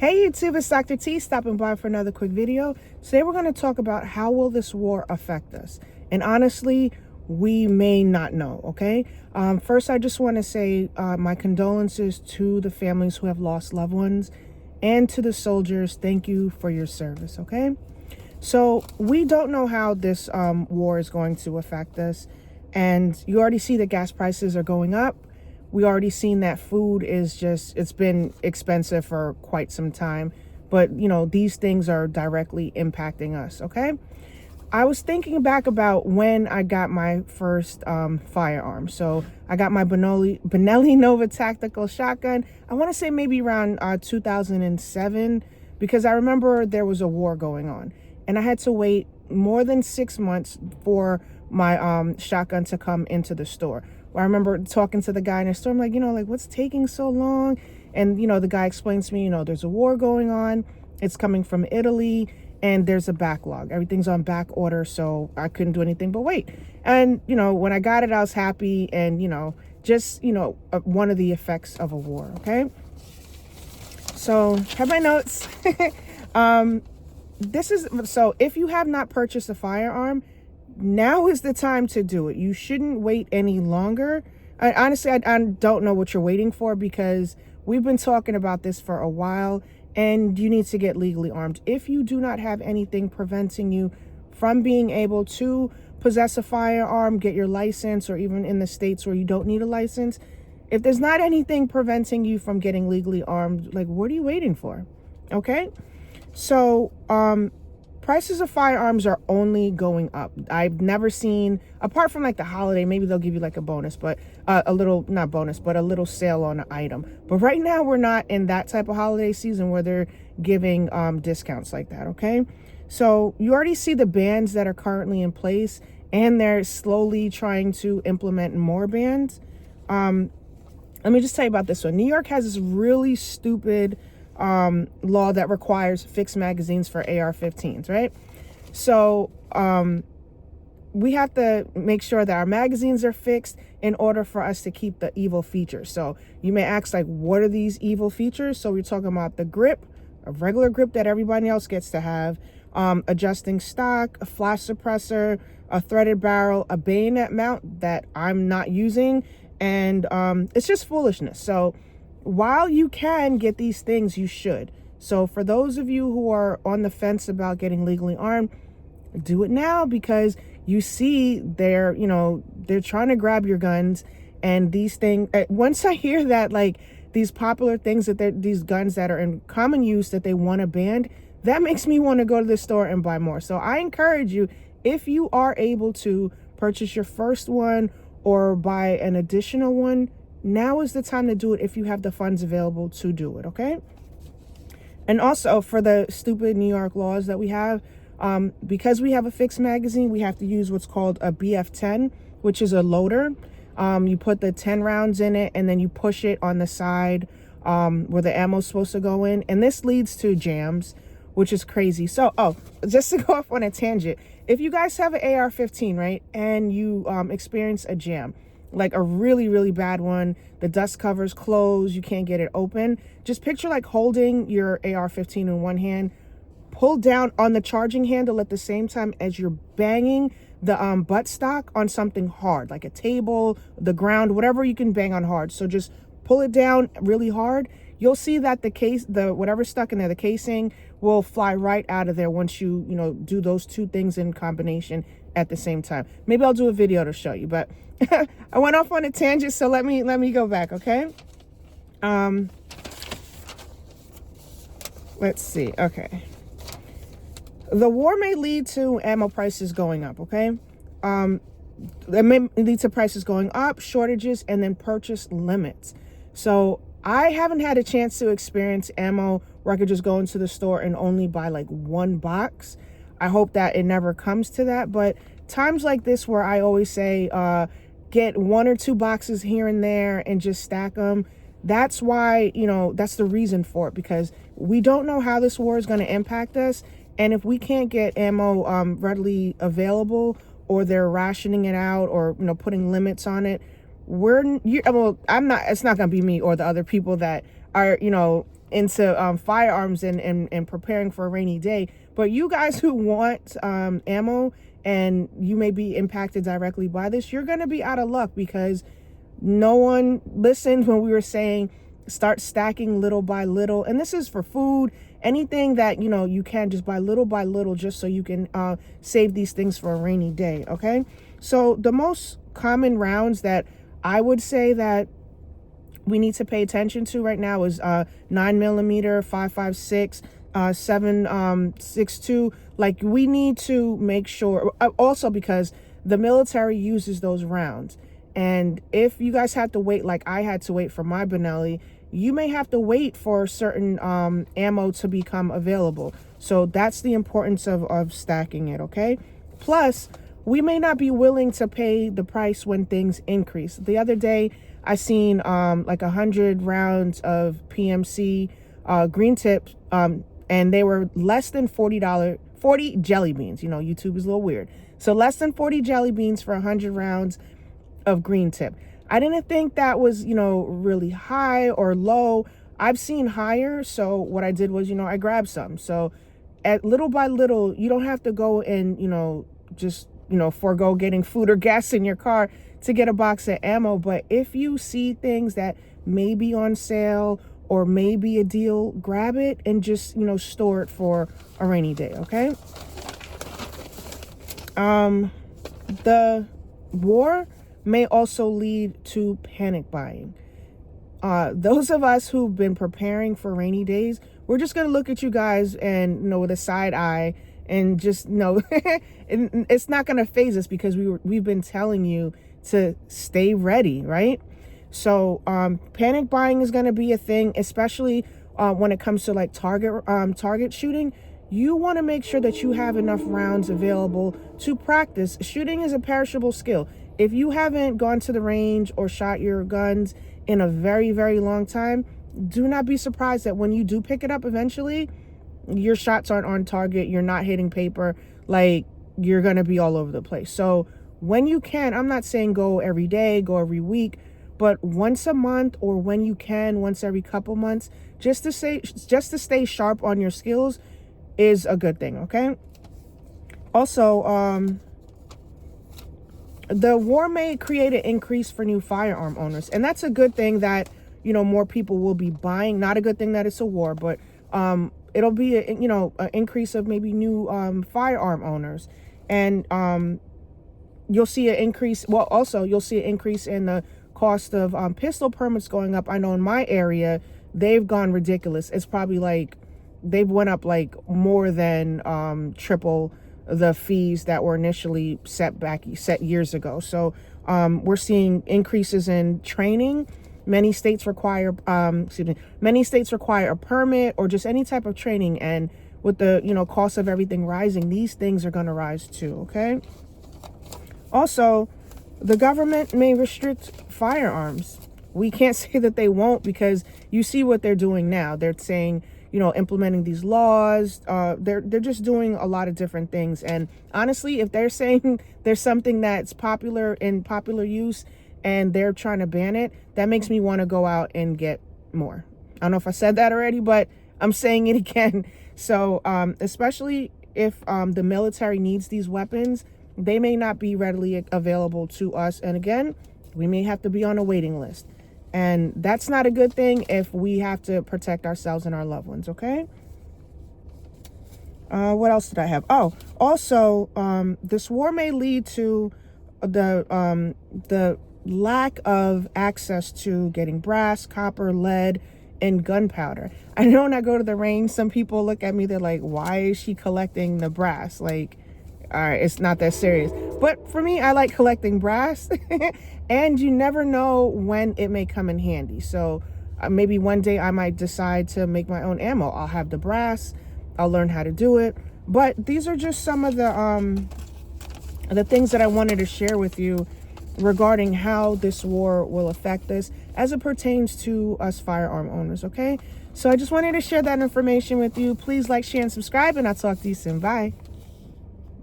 Hey YouTube, it's Dr. T stopping by for another quick video. Today we're going to talk about how will this war affect us. And honestly, we may not know, okay? First, I just want to say my condolences to the families who have lost loved ones and to the soldiers. Thank you for your service, okay? So we don't know how this war is going to affect us. And you already see that gas prices are going up. We already seen that food is it's been expensive for quite some time. But, you know, these things are directly impacting us, okay? I was thinking back about when I got my first firearm. So I got my Benelli Nova tactical shotgun. I want to say maybe around 2007, because I remember there was a war going on. And I had to wait more than 6 months for my shotgun to come into the store. I remember talking to the guy in the store. I'm like, what's taking so long? And, the guy explains to me, there's a war going on. It's coming from Italy and there's a backlog. Everything's on back order. So I couldn't do anything but wait. And, when I got it, I was happy. And, one of the effects of a war. Okay. So have my notes. So if you have not purchased a firearm, now is the time to do it. You shouldn't wait any longer. Honestly, I don't know what you're waiting for, because we've been talking about this for a while, and you need to get legally armed. If you do not have anything preventing you from being able to possess a firearm, get your license, or even in the states where you don't need a license, if there's not anything preventing you from getting legally armed, what are you waiting for? Okay? So, prices of firearms are only going up. I've never seen, apart from the holiday, maybe they'll give you a bonus, but a little sale on an item. But right now we're not in that type of holiday season where they're giving discounts like that, okay? So you already see the bans that are currently in place, and they're slowly trying to implement more bans. Let me just tell you about this one. New York has this really stupid law that requires fixed magazines for AR-15s, right? So we have to make sure that our magazines are fixed in order for us to keep the evil features. So you may ask, what are these evil features? So we're talking about the grip, a regular grip that everybody else gets to have, adjusting stock, a flash suppressor, a threaded barrel, a bayonet mount that I'm not using, and it's just foolishness. So while you can get these things, you should. So for those of you who are on the fence about getting legally armed, do it now, because you see they're trying to grab your guns. And these things, once I hear that, these popular things these guns that are in common use that they want to ban, that makes me want to go to the store and buy more. So I encourage you, if you are able to purchase your first one or buy an additional one, now is the time to do it if you have the funds available to do it, okay? And also, for the stupid New York laws that we have, because we have a fixed magazine, we have to use what's called a BF10, which is a loader. You put the 10 rounds in it, and then you push it on the side where the ammo's supposed to go in. And this leads to jams, which is crazy. So, just to go off on a tangent, if you guys have an AR-15, right, and you experience a jam, a really, really bad one, the dust covers closed, you can't get it open, just picture holding your AR-15 in one hand, pull down on the charging handle at the same time as you're banging the buttstock on something hard, like a table, the ground, whatever you can bang on hard. So just pull it down really hard. You'll see that whatever's stuck in there, the casing, will fly right out of there once you do those two things in combination at the same time. Maybe I'll do a video to show you, but I went off on a tangent, so let me go back, okay? Let's see. Okay. The war may lead to ammo prices going up, okay? It may lead to prices going up, shortages, and then purchase limits. So I haven't had a chance to experience ammo where I could just go into the store and only buy one box. I hope that it never comes to that, but times like this where I always say, get 1 or 2 boxes here and there and just stack them. That's why, that's the reason for it, because we don't know how this war is going to impact us. And if we can't get ammo readily available, or they're rationing it out, or, putting limits on it, it's not going to be me or the other people that are, into firearms and preparing for a rainy day. But you guys who want ammo and you may be impacted directly by this, you're going to be out of luck, because no one listened when we were saying start stacking little by little. And this is for food, anything that, you can just buy little by little, just so you can save these things for a rainy day. Okay. So the most common rounds that I would say that we need to pay attention to right now is 9mm, 5.56, 7.62. Like, we need to make sure, also because the military uses those rounds. And if you guys have to wait, like I had to wait for my Benelli, you may have to wait for certain ammo to become available. So that's the importance of stacking it, okay? Plus, we may not be willing to pay the price when things increase. The other day, I seen like 100 rounds of PMC green tips, and they were less than $40, 40 jelly beans. YouTube is a little weird. So less than 40 jelly beans for 100 rounds of green tip. I didn't think that was, really high or low. I've seen higher. So what I did was, I grabbed some. So at little by little, you don't have to go and, just, forego getting food or gas in your car to get a box of ammo. But if you see things that may be on sale or maybe a deal, grab it and just, store it for a rainy day. Okay. The war may also lead to panic buying. Those of us who've been preparing for rainy days, we're just going to look at you guys and, with a side eye, and just it's not going to phase us, because we've been telling you to stay ready, right? So panic buying is going to be a thing, especially when it comes to like target shooting. You want to make sure that you have enough rounds available to practice. Shooting is a perishable skill. If you haven't gone to the range or shot your guns in a very, very long time, do not be surprised that when you do pick it up eventually, your shots aren't on target. You're not hitting paper. Like, you're going to be all over the place. So when you can, I'm not saying go every day, go every week, but once a month, or when you can, once every couple months, just to stay sharp on your skills is a good thing. Okay. Also, the war may create an increase for new firearm owners, and that's a good thing that, more people will be buying. Not a good thing that it's a war, but it'll be an increase of maybe new firearm owners, and you'll see an increase. Well, also you'll see an increase in the cost of pistol permits going up. I know in my area they've gone ridiculous. It's probably like they've went up like more than triple the fees that were initially set years ago. So we're seeing increases in training. Many states require a permit or just any type of training, and with the cost of everything rising, these things are going to rise too. Okay. Also, the government may restrict firearms. We can't say that they won't, because you see what they're doing now. They're saying, implementing these laws. They're just doing a lot of different things. And honestly, if they're saying there's something that's popular use and they're trying to ban it, that makes me want to go out and get more. I don't know if I said that already, but I'm saying it again. So especially if the military needs these weapons, they may not be readily available to us. And again, we may have to be on a waiting list. And that's not a good thing if we have to protect ourselves and our loved ones, okay? What else did I have? Oh, also, this war may lead to the lack of access to getting brass, copper, lead, and gunpowder. I know when I go to the range, some people look at me, they're like, why is she collecting the brass? Like, all right, it's not that serious. But for me, I like collecting brass. And you never know when it may come in handy. So maybe one day I might decide to make my own ammo. I'll have the brass. I'll learn how to do it. But these are just some of the things that I wanted to share with you regarding how this war will affect us as it pertains to us firearm owners, okay? So I just wanted to share that information with you. Please like, share, and subscribe, and I'll talk to you soon. Bye.